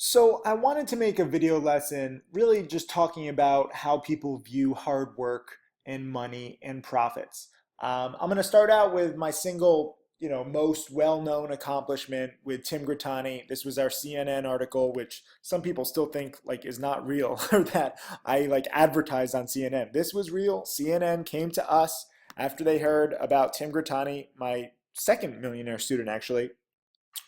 So I wanted to make a video lesson really just talking about how people view hard work and money and profits. I'm going to start out with my single, most well-known accomplishment with Tim Grittani. This was our CNN article, which some people still think like is not real or that I like advertised on CNN. This was real. CNN came to us after they heard about Tim Grittani, my second millionaire student actually,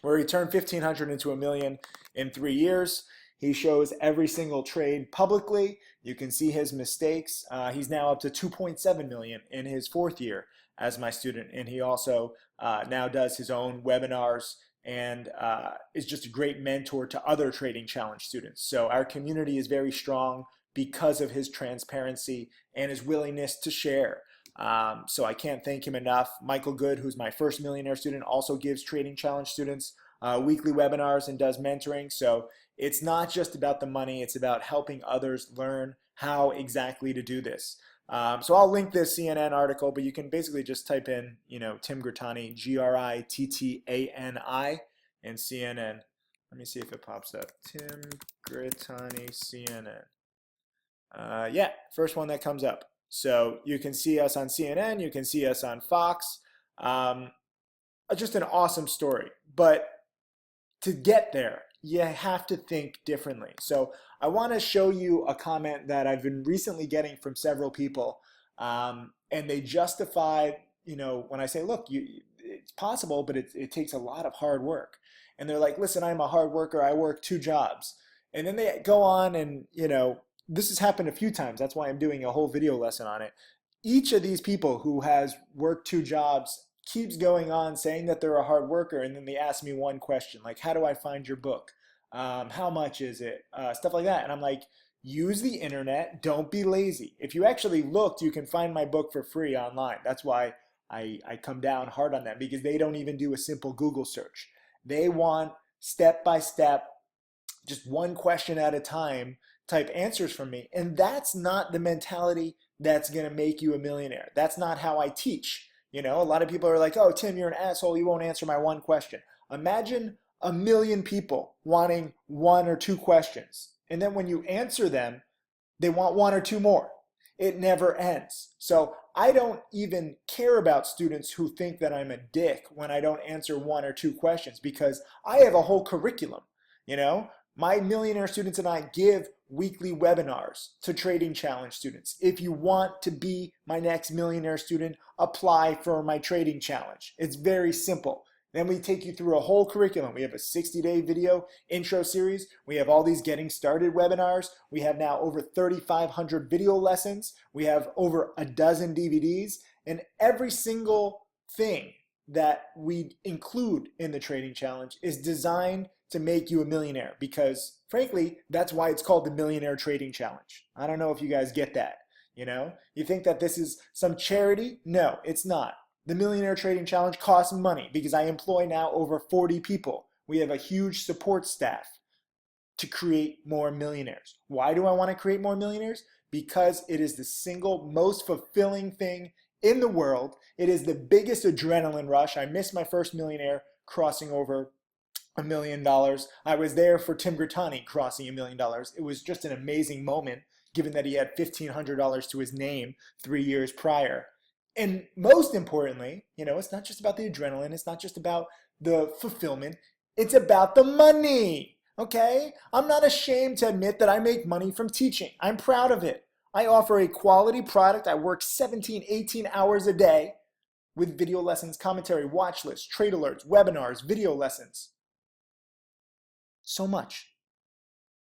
where he turned 1,500 into a million in 3 years. He shows every single trade publicly. You can see his mistakes. He's now up to 2.7 million in his fourth year as my student, and he also now does his own webinars and is just a great mentor to other trading challenge students. So our community is very strong because of his transparency and his willingness to share. So I can't thank him enough. Michael Good, who's my first millionaire student, also gives Trading Challenge students weekly webinars and does mentoring. So it's not just about the money, it's about helping others learn how exactly to do this. So I'll link this CNN article, but you can basically just type in, Tim Grittani, Grittani, and CNN. Let me see if it pops up. Tim Grittani, CNN. Yeah, first one that comes up. So you can see us on CNN, you can see us on Fox. Just an awesome story. But to get there, you have to think differently. So I want to show you a comment that I've been recently getting from several people. And they justify, when I say, look, it's possible, but it takes a lot of hard work. And they're like, listen, I'm a hard worker. I work 2 jobs. And then they go on and, this has happened a few times. That's why I'm doing a whole video lesson on it. Each of these people who has worked 2 jobs keeps going on saying that they're a hard worker, and then they ask me one question, like, how do I find your book? How much is it? Stuff like that. And I'm like, use the internet. Don't be lazy. If you actually looked, you can find my book for free online. That's why I come down hard on them, because they don't even do a simple Google search. They want step by step, just one question at a time type answers from me. And that's not the mentality that's going to make you a millionaire. That's not how I teach. A lot of people are like, oh, Tim, you're an asshole. You won't answer my one question. Imagine a million people wanting 1 or 2 questions. And then when you answer them, they want 1 or 2 more. It never ends. So I don't even care about students who think that I'm a dick when I don't answer 1 or 2 questions, because I have a whole curriculum. My millionaire students and I give weekly webinars to Trading Challenge students. If you want to be my next millionaire student, apply for my Trading Challenge. It's very simple. Then we take you through a whole curriculum. We have a 60-day video intro series. We have all these getting started webinars. We have now over 3,500 video lessons. We have over a dozen DVDs. And every single thing that we include in the Trading Challenge is designed to make you a millionaire, because frankly, that's why it's called the Millionaire Trading Challenge. I don't know if you guys get that. You think that this is some charity? No, it's not. The Millionaire Trading Challenge costs money because I employ now over 40 people. We have a huge support staff to create more millionaires. Why do I want to create more millionaires? Because it is the single most fulfilling thing in the world. It is the biggest adrenaline rush. I missed my first millionaire crossing over $1 million. I was there for Tim Grittani crossing $1 million. It was just an amazing moment, given that he had $1,500 to his name 3 years prior. And most importantly, it's not just about the adrenaline. It's not just about the fulfillment. It's about the money. Okay? I'm not ashamed to admit that I make money from teaching. I'm proud of it. I offer a quality product. I work 17, 18 hours a day with video lessons, commentary, watch lists, trade alerts, webinars, video lessons. So much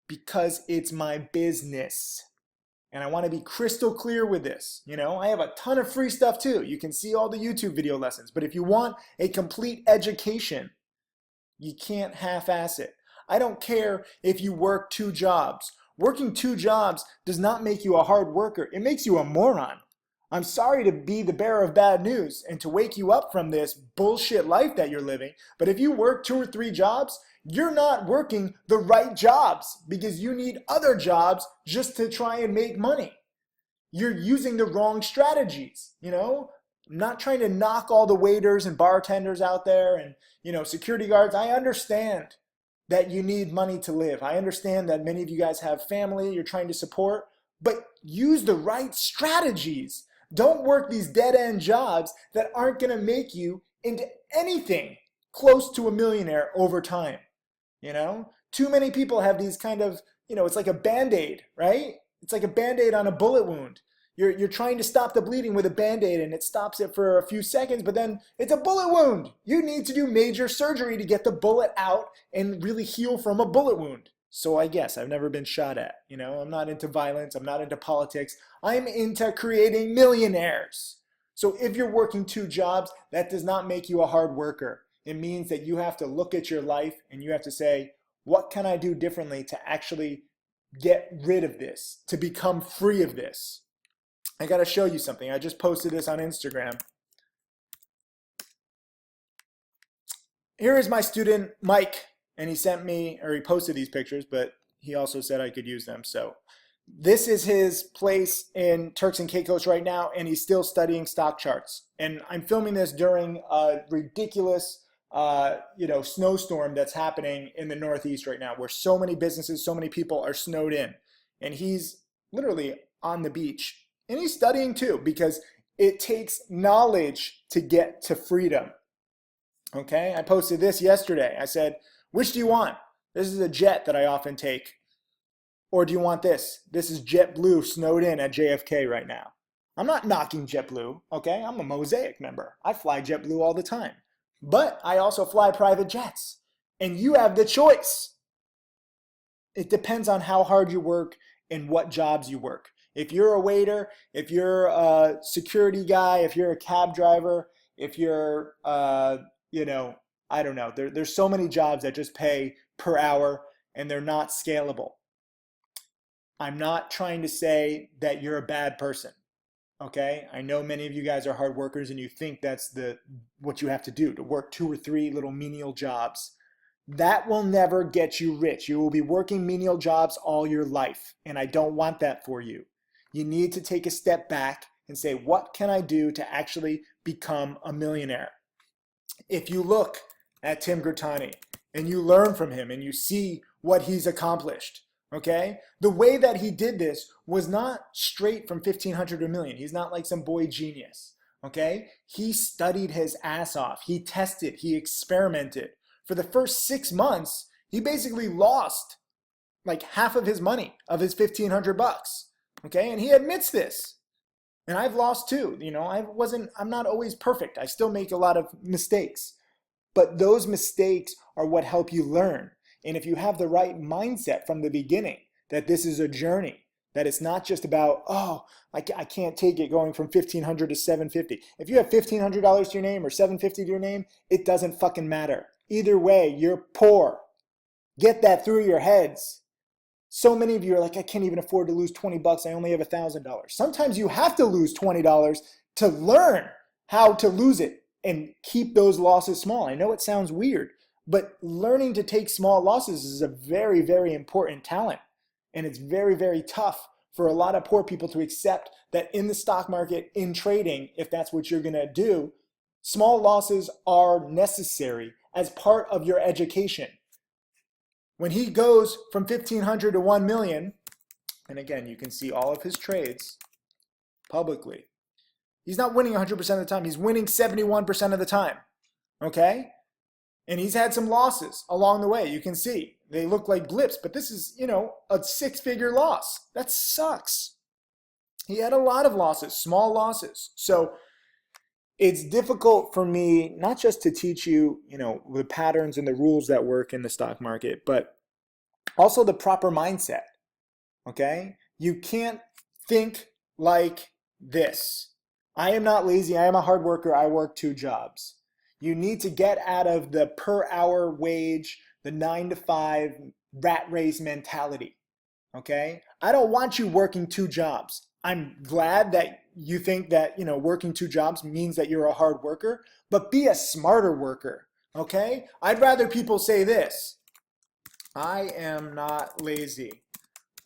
because it's my business. And I want to be crystal clear with this. I have a ton of free stuff too. You can see all the YouTube video lessons. But if you want a complete education, you can't half-ass it. I don't care if you work 2 jobs. Working 2 jobs does not make you a hard worker. It makes you a moron. I'm sorry to be the bearer of bad news and to wake you up from this bullshit life that you're living. But if you work 2 or 3 jobs, you're not working the right jobs, because you need other jobs just to try and make money. You're using the wrong strategies. I'm not trying to knock all the waiters and bartenders out there and, security guards. I understand that you need money to live. I understand that many of you guys have family you're trying to support, but use the right strategies. Don't work these dead-end jobs that aren't going to make you into anything close to a millionaire over time. You know, too many people have these kind of, it's like a Band-Aid, right? It's like a Band-Aid on a bullet wound. You're trying to stop the bleeding with a Band-Aid and it stops it for a few seconds, but then it's a bullet wound. You need to do major surgery to get the bullet out and really heal from a bullet wound. So I guess I've never been shot at. I'm not into violence. I'm not into politics. I'm into creating millionaires. So if you're working 2 jobs, that does not make you a hard worker. It means that you have to look at your life and you have to say, what can I do differently to actually get rid of this, to become free of this? I got to show you something. I just posted this on Instagram. Here is my student, Mike, and he posted these pictures, but he also said I could use them. So this is his place in Turks and Caicos right now, and he's still studying stock charts. And I'm filming this during a ridiculous snowstorm that's happening in the Northeast right now, where so many businesses, so many people are snowed in. And he's literally on the beach. And he's studying too, because it takes knowledge to get to freedom. Okay, I posted this yesterday. I said, which do you want? This is a jet that I often take. Or do you want this? This is JetBlue snowed in at JFK right now. I'm not knocking JetBlue, okay? I'm a Mosaic member. I fly JetBlue all the time. But I also fly private jets. And you have the choice. It depends on how hard you work and what jobs you work. If you're a waiter, if you're a security guy, if you're a cab driver, if you're, I don't know. There's so many jobs that just pay per hour and they're not scalable. I'm not trying to say that you're a bad person, okay? I know many of you guys are hard workers and you think that's what you have to do, to work 2 or 3 little menial jobs. That will never get you rich. You will be working menial jobs all your life, and I don't want that for you. You need to take a step back and say, what can I do to actually become a millionaire? If you look at Tim Grittani and you learn from him and you see what he's accomplished, okay? The way that he did this was not straight from 1,500 to a million. He's not like some boy genius, okay? He studied his ass off. He tested, he experimented. For the first 6 months, he basically lost like half of his money, of his 1,500 bucks. Okay, and he admits this. And I've lost too. I'm not always perfect. I still make a lot of mistakes. But those mistakes are what help you learn. And if you have the right mindset from the beginning, that this is a journey, that it's not just about, I can't take it going from 1,500 to 750. If you have $1,500 to your name or 750 to your name, it doesn't fucking matter. Either way, you're poor. Get that through your heads. So many of you are like, I can't even afford to lose 20 bucks. I only have $1,000. Sometimes you have to lose $20 to learn how to lose it and keep those losses small. I know it sounds weird, but learning to take small losses is a very, very important talent. And it's very, very tough for a lot of poor people to accept that in the stock market, in trading, if that's what you're going to do, small losses are necessary as part of your education. When he goes from 1,500 to 1 million, and again, you can see all of his trades publicly, he's not winning 100% of the time. He's winning 71% of the time, okay? And he's had some losses along the way. You can see they look like blips, but this is, a 6-figure loss. That sucks. He had a lot of losses, small losses. So it's difficult for me not just to teach you, the patterns and the rules that work in the stock market, but also the proper mindset, okay? You can't think like this. I am not lazy. I am a hard worker. I work 2 jobs. You need to get out of the per hour wage, the 9 to 5 rat race mentality, okay? I don't want you working 2 jobs. I'm glad that you think that, working 2 jobs means that you're a hard worker, but be a smarter worker, okay? I'd rather people say this: I am not lazy.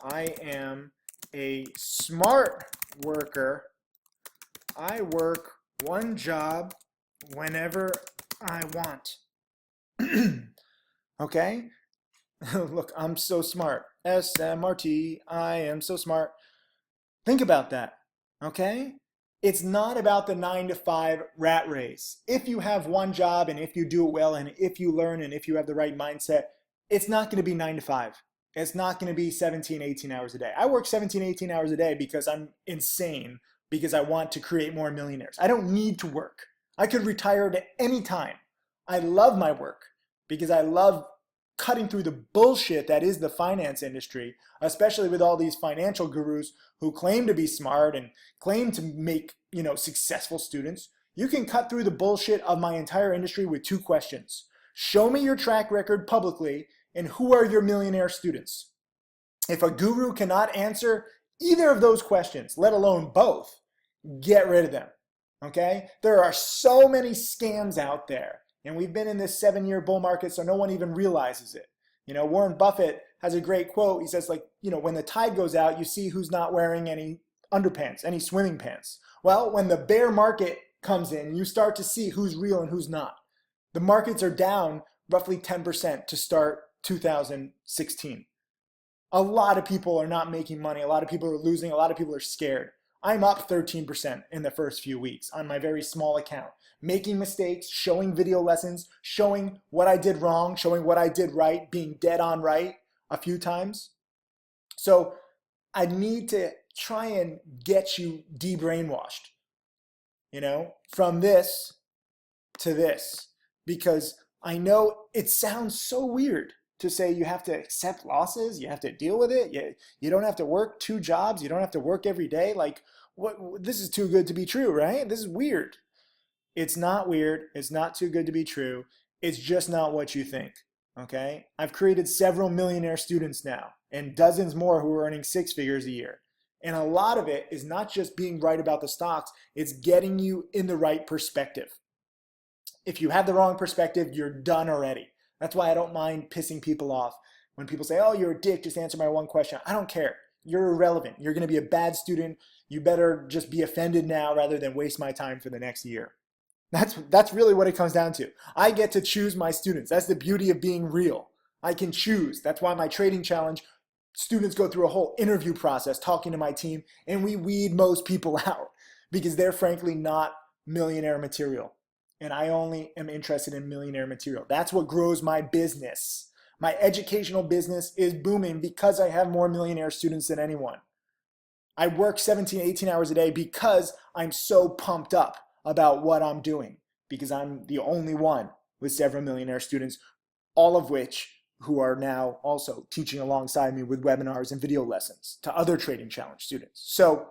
I am a smart worker. I work 1 job whenever I want. Okay? Look, I'm so smart. SMRT, I am so smart. Think about that, okay? It's not about the 9 to 5 rat race. If you have one job and if you do it well and if you learn and if you have the right mindset, it's not going to be 9 to 5. It's not going to be 17, 18 hours a day. I work 17, 18 hours a day because I'm insane, because I want to create more millionaires. I don't need to work. I could retire at any time. I love my work because I love cutting through the bullshit that is the finance industry, especially with all these financial gurus who claim to be smart and claim to make, successful students. You can cut through the bullshit of my entire industry with 2 questions. Show me your track record publicly, and who are your millionaire students? If a guru cannot answer either of those questions, let alone both, get rid of them. Okay? There are so many scams out there. And we've been in this 7-year bull market, so no one even realizes it. Warren Buffett has a great quote. He says, when the tide goes out, you see who's not wearing any underpants, any swimming pants. Well, when the bear market comes in, you start to see who's real and who's not. The markets are down roughly 10% to start 2016. A lot of people are not making money. A lot of people are losing. A lot of people are scared. I'm up 13% in the first few weeks on my very small account, making mistakes, showing video lessons, showing what I did wrong, showing what I did right, being dead on right a few times. So I need to try and get you de-brainwashed, from this to this, because I know it sounds so weird to say you have to accept losses, you have to deal with it, you don't have to work 2 jobs, you don't have to work every day. This is too good to be true, right? This is weird. It's not weird. It's not too good to be true. It's just not what you think, okay? I've created several millionaire students now and dozens more who are earning 6 figures a year. And a lot of it is not just being right about the stocks, it's getting you in the right perspective. If you have the wrong perspective, you're done already. That's why I don't mind pissing people off. When people say, oh, you're a dick, just answer my one question. I don't care. You're irrelevant. You're going to be a bad student. You better just be offended now rather than waste my time for the next year. That's really what it comes down to. I get to choose my students. That's the beauty of being real. I can choose. That's why my trading challenge, students go through a whole interview process talking to my team, and we weed most people out because they're frankly not millionaire material. And I only am interested in millionaire material. That's what grows my business. My educational business is booming because I have more millionaire students than anyone. I work 17, 18 hours a day because I'm so pumped up about what I'm doing, because I'm the only one with several millionaire students, all of which who are now also teaching alongside me with webinars and video lessons to other trading challenge students. So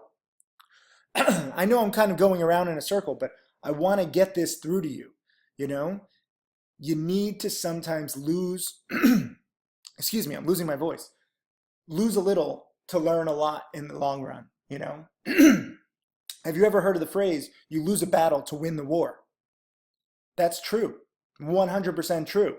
I know I'm kind of going around in a circle, but I want to get this through to you. You need to sometimes lose, excuse me, I'm losing my voice, lose a little to learn a lot in the long run, Have you ever heard of the phrase, you lose a battle to win the war? That's true, 100% true.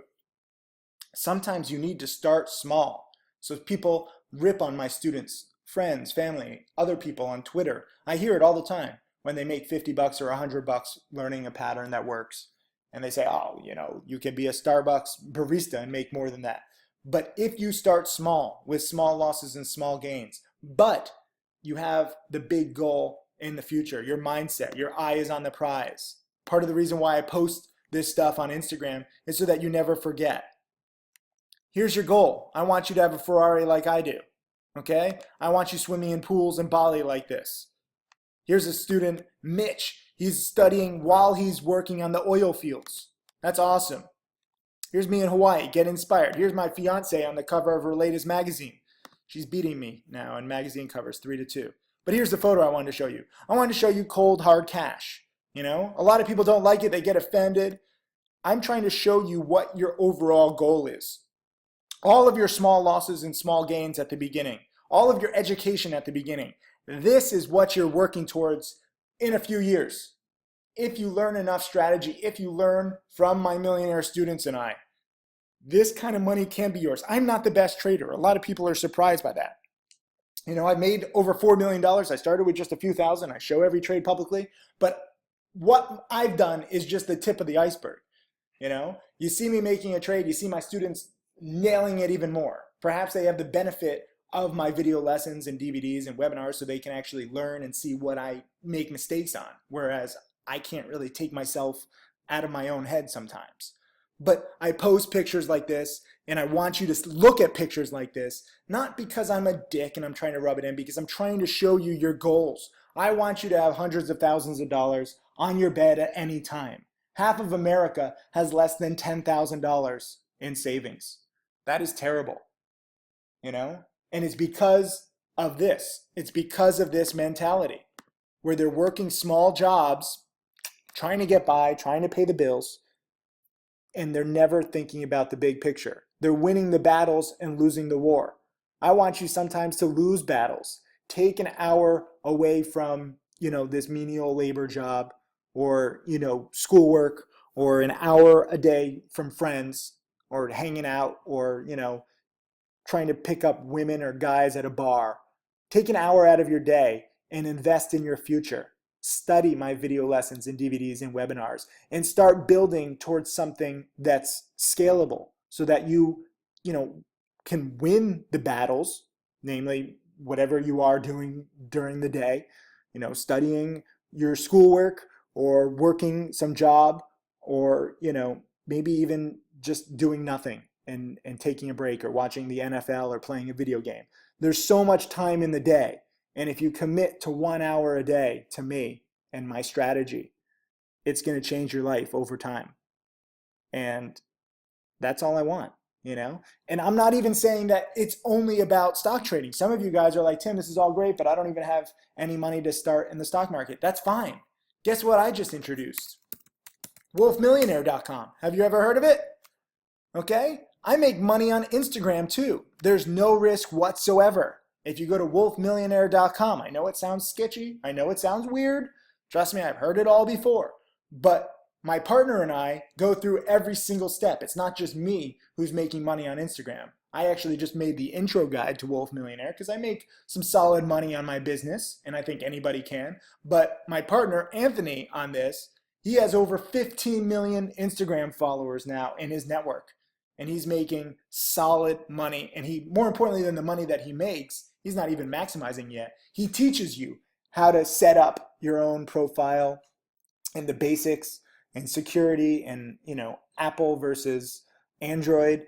Sometimes you need to start small. So if people rip on my students, friends, family, other people on Twitter, I hear it all the time when they make $50 or $100 learning a pattern that works. And they say, oh, you can be a Starbucks barista and make more than that. But if you start small with small losses and small gains, but you have the big goal in the future, your mindset, your eye is on the prize. Part of the reason why I post this stuff on Instagram is so that you never forget. Here's your goal. I want you to have a Ferrari like I do, okay? I want you swimming in pools in Bali like this. Here's a student, Mitch. He's studying while he's working on the oil fields. That's awesome. Here's me in Hawaii, get inspired. Here's my fiance on the cover of her latest magazine. She's beating me now in magazine covers 3-2. But here's the photo I wanted to show you. I wanted to show you cold, hard cash. A lot of people don't like it. They get offended. I'm trying to show you what your overall goal is. All of your small losses and small gains at the beginning. All of your education at the beginning. This is what you're working towards in a few years. If you learn enough strategy, if you learn from my millionaire students and I, this kind of money can be yours. I'm not the best trader. A lot of people are surprised by that. I've made over $4 million. I started with just a few thousand. I show every trade publicly. But what I've done is just the tip of the iceberg. You see me making a trade. You see my students nailing it even more. Perhaps they have the benefit of my video lessons and DVDs and webinars so they can actually learn and see what I make mistakes on, whereas I can't really take myself out of my own head sometimes. But I post pictures like this, and I want you to look at pictures like this, not because I'm a dick and I'm trying to rub it in, because I'm trying to show you your goals. I want you to have hundreds of thousands of dollars on your bed at any time. Half of America has less than $10,000 in savings. That is terrible, you know? And it's because of this. It's because of this mentality where they're working small jobs, trying to get by, trying to pay the bills, and they're never thinking about the big picture. They're winning the battles and losing the war. I want you sometimes to lose battles. Take an hour away from, this menial labor job or, schoolwork, or an hour a day from friends or hanging out, or, trying to pick up women or guys at a bar. Take an hour out of your day and invest in your future. Study my video lessons and DVDs and webinars and start building towards something that's scalable so that you can win the battles, namely whatever you are doing during the day, studying your schoolwork or working some job, or, maybe even just doing nothing and taking a break or watching the NFL or playing a video game. There's so much time in the day. And if you commit to 1 hour a day to me and my strategy, it's going to change your life over time. And that's all I want, And I'm not even saying that it's only about stock trading. Some of you guys are like, Tim, this is all great, but I don't even have any money to start in the stock market. That's fine. Guess what I just introduced? wolfmillionaire.com. Have you ever heard of it? Okay. I make money on Instagram too. There's no risk whatsoever. If you go to wolfmillionaire.com, I know it sounds sketchy. I know it sounds weird. Trust me, I've heard it all before. But my partner and I go through every single step. It's not just me who's making money on Instagram. I actually just made the intro guide to Wolf Millionaire because I make some solid money on my business, and I think anybody can. But my partner, Anthony, on this, he has over 15 million Instagram followers now in his network. And he's making solid money. And he, more importantly than the money that he makes, he's not even maximizing yet. He teaches you how to set up your own profile and the basics and security and, Apple versus Android.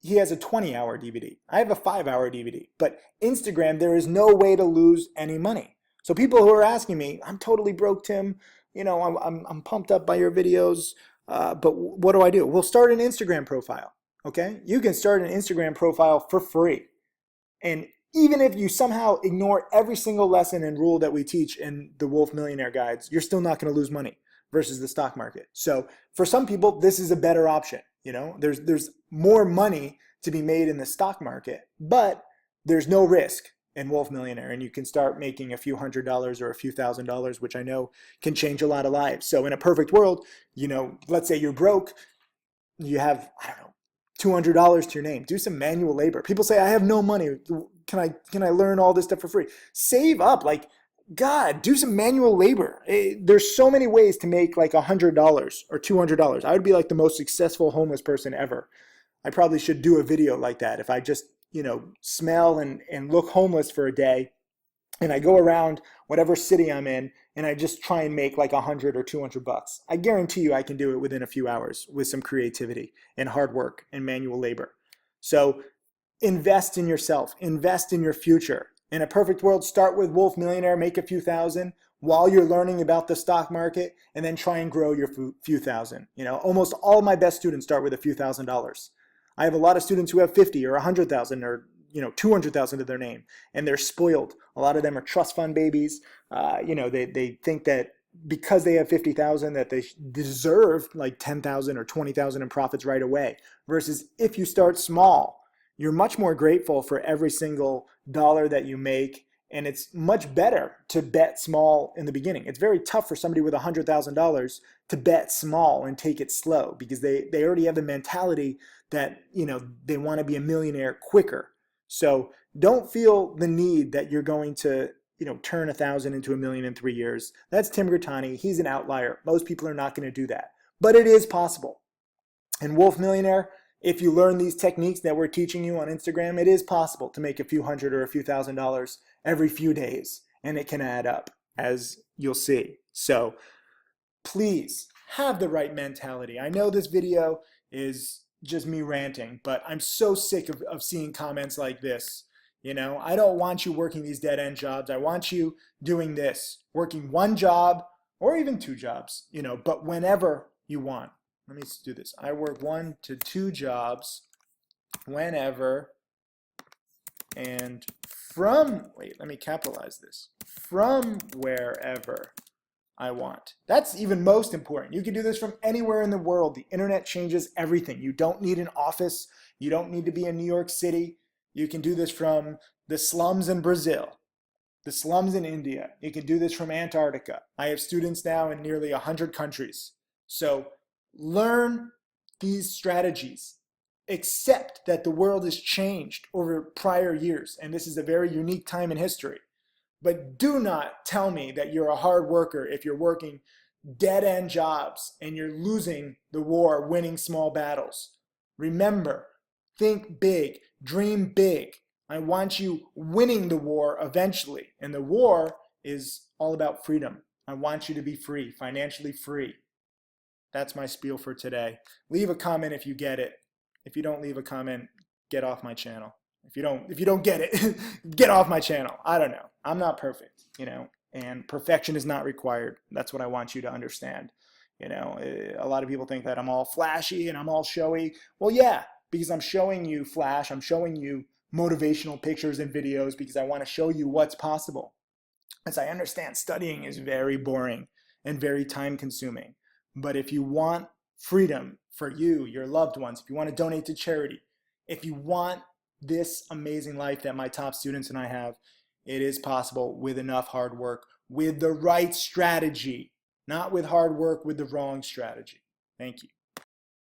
He has a 20-hour DVD. I have a 5-hour DVD. But Instagram, there is no way to lose any money. So people who are asking me, I'm totally broke, Tim. I'm pumped up by your videos. But what do I do? We'll start an Instagram profile. Okay? You can start an Instagram profile for free. And even if you somehow ignore every single lesson and rule that we teach in the Wolf Millionaire Guides, you're still not going to lose money versus the stock market. So for some people, this is a better option. There's more money to be made in the stock market, but there's no risk in Wolf Millionaire, and you can start making a few $100s or a few $1,000s, which I know can change a lot of lives. So in a perfect world, let's say you're broke, you have, $200 to your name. Do some manual labor. People say, I have no money. Can I learn all this stuff for free? Save up. God, do some manual labor. There's so many ways to make like $100 or $200. I would be like the most successful homeless person ever. I probably should do a video like that. If I just, smell and look homeless for a day, and I go around whatever city I'm in, and I just try and make like $100 or $200. I guarantee you I can do it within a few hours with some creativity and hard work and manual labor. So invest in yourself, invest in your future. In a perfect world, start with Wolf Millionaire, make a few thousand while you're learning about the stock market, and then try and grow your few thousand. Almost all of my best students start with a few $1,000s. I have a lot of students who have 50 or 100,000 or 200,000 to their name, and they're spoiled. A lot of them are trust fund babies. They think that because they have 50,000 that they deserve like 10,000 or 20,000 in profits right away. Versus if you start small, you're much more grateful for every single dollar that you make, and it's much better to bet small in the beginning. It's very tough for somebody with $100,000 to bet small and take it slow because they already have the mentality that they want to be a millionaire quicker. So don't feel the need that you're going to, turn 1,000 into $1 million in 3 years. That's Tim Grittani. He's an outlier. Most people are not going to do that, but it is possible. And Wolf Millionaire, if you learn these techniques that we're teaching you on Instagram, it is possible to make a few hundred or a few $1,000s every few days, and it can add up, as you'll see. So please have the right mentality. I know this video is just me ranting, but I'm so sick of seeing comments like this. You know, I don't want you working these dead-end jobs. I want you doing this, working one job or even two jobs, you know, but whenever you want. Let me do this. I work 1 to 2 jobs whenever and from, wait, let me capitalize this, from wherever I want. That's even most important. You can do this from anywhere in the world. The internet changes everything. You don't need an office. You don't need to be in New York City. You can do this from the slums in Brazil, the slums in India. You can do this from Antarctica. I have students now in nearly 100 countries. So learn these strategies. Accept that the world has changed over prior years, and this is a very unique time in history. But do not tell me that you're a hard worker if you're working dead-end jobs and you're losing the war, winning small battles. Remember, think big, dream big. I want you winning the war eventually. And the war is all about freedom. I want you to be free, financially free. That's my spiel for today. Leave a comment if you get it. If you don't leave a comment, get off my channel. If you don't get it, get off my channel. I don't know. I'm not perfect, you know, and perfection is not required. That's what I want you to understand. You know, a lot of people think that I'm all flashy and I'm all showy. Well, yeah, because I'm showing you flash. I'm showing you motivational pictures and videos because I want to show you what's possible. As I understand, studying is very boring and very time consuming. But if you want freedom for you, your loved ones, if you want to donate to charity, if you want this amazing life that my top students and I have, it is possible with enough hard work, with the right strategy, not with hard work, with the wrong strategy. Thank you.